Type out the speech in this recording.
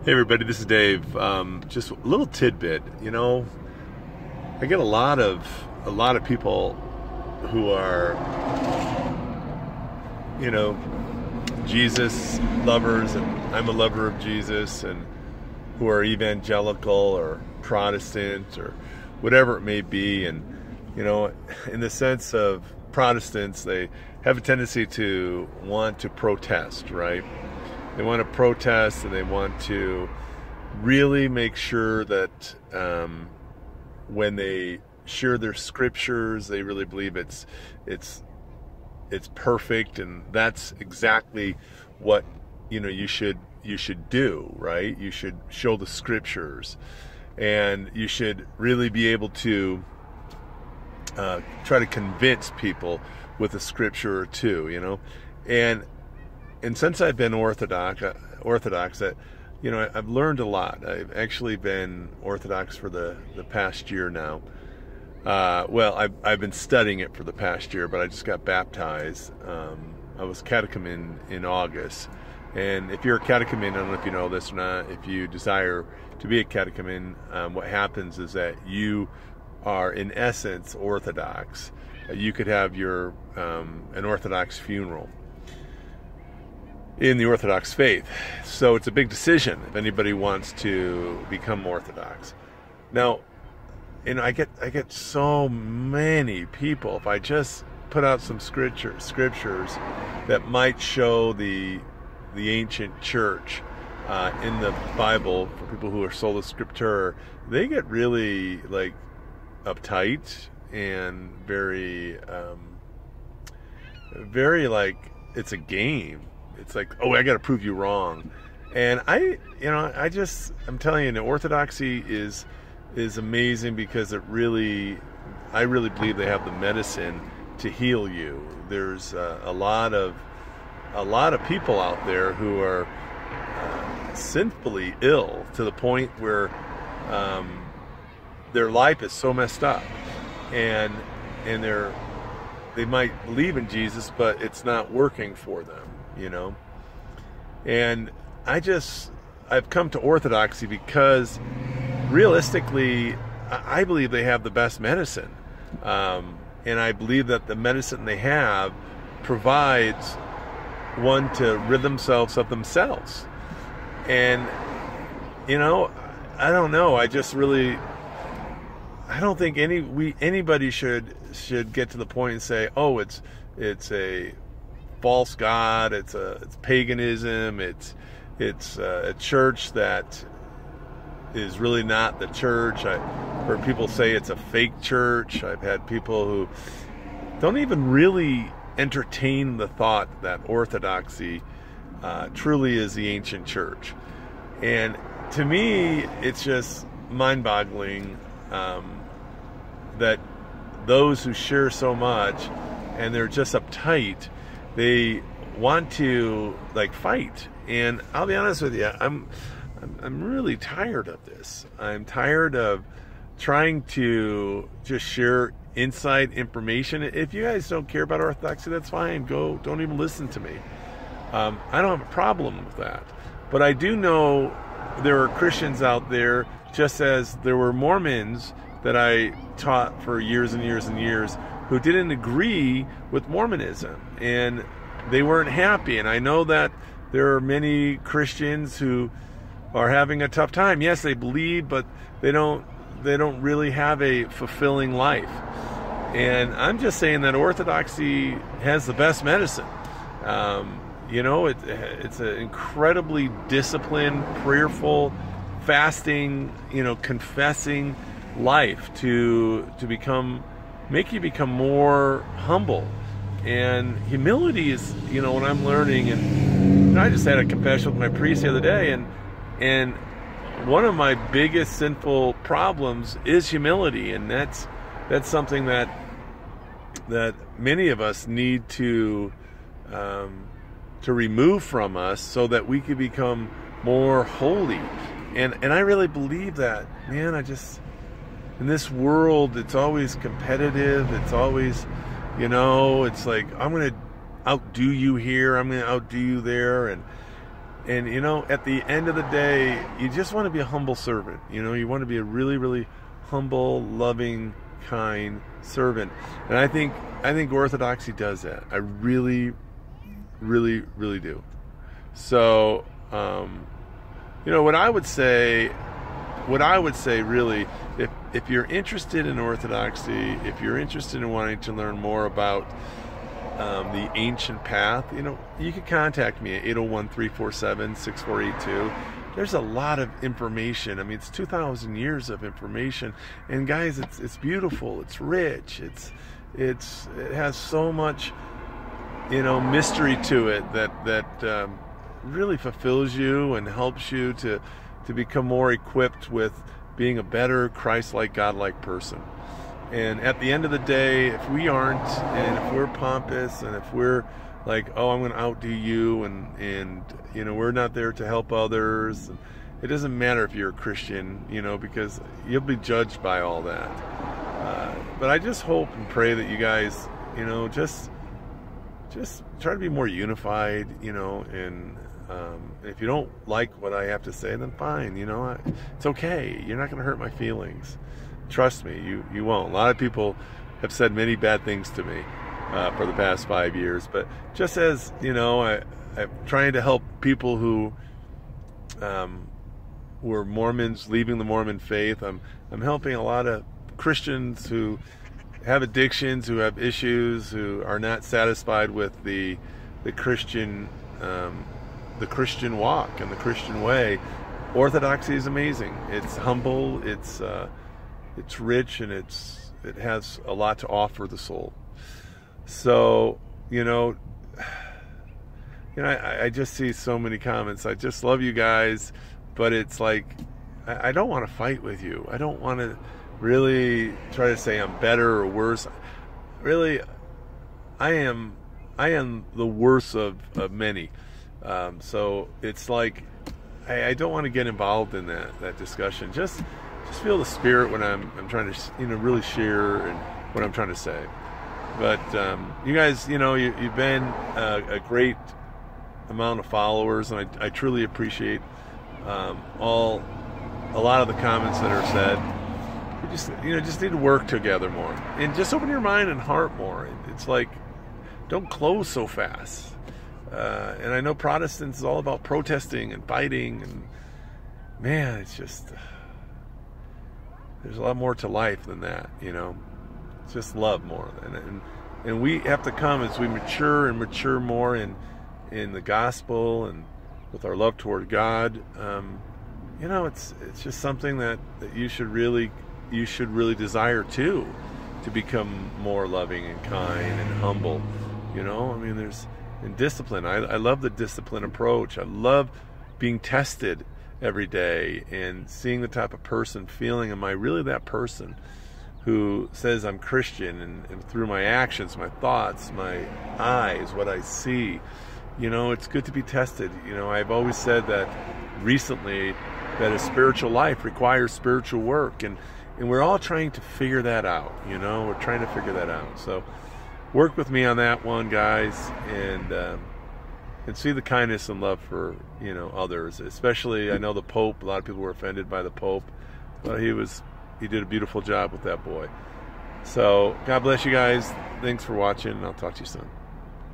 Hey everybody, this is Dave. Just a little tidbit. I get a lot of people who are, Jesus lovers, and I'm a lover of Jesus, and who are evangelical or Protestant or whatever it may be. And in the sense of Protestants, they have a tendency to want to protest, right? They want to protest, and they want to really make sure that when they share their scriptures, they really believe it's perfect, and that's exactly what you should do, right? You should show the scriptures, and you should really be able to try to convince people with a scripture or two, And since I've been Orthodox, I've learned a lot. I've actually been Orthodox for the past year now. I've been studying it for the past year, but I just got baptized. I was catechumen in August. And if you're a catechumen, I don't know if you know this or not, if you desire to be a catechumen, what happens is that you are, in essence, Orthodox. You could have an Orthodox funeral in the Orthodox faith. So it's a big decision if anybody wants to become Orthodox. Now, I get so many people, if I just put out some scriptures that might show the ancient church in the Bible, for people who are sola scriptura, they get really uptight and very it's a game. It's like, oh, I got to prove you wrong. And I'm telling you, Orthodoxy is amazing because I really believe they have the medicine to heal you. There's a lot of people out there who are sinfully ill to the point where their life is so messed up, and they might believe in Jesus, but it's not working for them. And I've come to Orthodoxy because realistically, I believe they have the best medicine. And I believe that the medicine they have provides one to rid themselves of themselves. And, I don't know. I don't think anybody should get to the point and say, oh, it's a false god, it's paganism, it's a church that is really not the church. I've heard people say it's a fake church. I've had people who don't even really entertain the thought that Orthodoxy truly is the ancient church. And to me, it's just mind-boggling that those who share so much and they're just uptight, they want to fight. And I'll be honest with you, I'm really tired of this. I'm tired of trying to just share inside information. If you guys don't care about Orthodoxy, that's fine. Don't even listen to me. I don't have a problem with that. But I do know there are Christians out there, just as there were Mormons that I taught for years and years and years, who didn't agree with Mormonism, and they weren't happy. And I know that there are many Christians who are having a tough time. Yes, they believe, but they don't really have a fulfilling life. And I'm just saying that Orthodoxy has the best medicine. It's an incredibly disciplined, prayerful, fasting, confessing life to make you become more humble. And humility is, what I'm learning. And I just had a confession with my priest the other day, and one of my biggest sinful problems is humility, and that's something that many of us need to remove from us so that we can become more holy. And I really believe that, man. In this world, it's always competitive. It's always, it's like, I'm going to outdo you here, I'm going to outdo you there. And And, you know, at the end of the day, you just want to be a humble servant. You know, you want to be a really, really humble, loving, kind servant. And I think Orthodoxy does that. I really, really, really do. So, you know, what I would say really, if you're interested in Orthodoxy, if you're interested in wanting to learn more about the ancient path, you know, you can contact me at 801-347-6482. There's a lot of information. I mean, it's 2,000 years of information, and guys, it's beautiful, it's rich, it has so much, you know, mystery to it that really fulfills you and helps you to become more equipped with being a better Christ-like, God-like person. And at the end of the day, if we aren't, and if we're pompous, and if we're like, oh, I'm going to outdo you, and you know, we're not there to help others, it doesn't matter if you're a Christian, you know, because you'll be judged by all that. But I just hope and pray that you guys, you know, just try to be more unified, you know, and if you don't like what I have to say, then fine, you know, it's okay. You're not going to hurt my feelings. Trust me, you won't. A lot of people have said many bad things to me for the past 5 years, but just as, you know, I'm trying to help people who were Mormons leaving the Mormon faith. I'm helping a lot of Christians who have addictions, who have issues, who are not satisfied with the Christian walk and the Christian way. Orthodoxy is amazing. It's humble. It's rich, and it has a lot to offer the soul. So, you know, I just see so many comments. I just love you guys, but it's like, I don't want to fight with you. I don't want to really try to say I'm better or worse. Really, I am the worst of many. So it's like, I don't want to get involved in that discussion. Just feel the spirit when I'm trying to, you know, really share and what I'm trying to say. But you guys, you know, you've been a great amount of followers, and I truly appreciate a lot of the comments that are said. We just need to work together more, and just open your mind and heart more. It's like, don't close so fast. And I know Protestants is all about protesting and fighting, and man, it's just, there's a lot more to life than that, you know. It's just love more, and we have to come as we mature more in the gospel and with our love toward God. You know, it's just something that you should really desire to become more loving and kind and humble. You know, I mean, in discipline. I love the discipline approach. I love being tested every day and seeing the type of person, feeling, am I really that person who says I'm Christian, and through my actions, my thoughts, my eyes, what I see. You know, it's good to be tested. You know, I've always said that recently, that a spiritual life requires spiritual work, and we're all trying to figure that out. You know, we're trying to figure that out. So work with me on that one, guys, and see the kindness and love for, you know, others. Especially, I know the Pope, a lot of people were offended by the Pope, but he did a beautiful job with that boy. So God bless you guys. Thanks for watching, and I'll talk to you soon.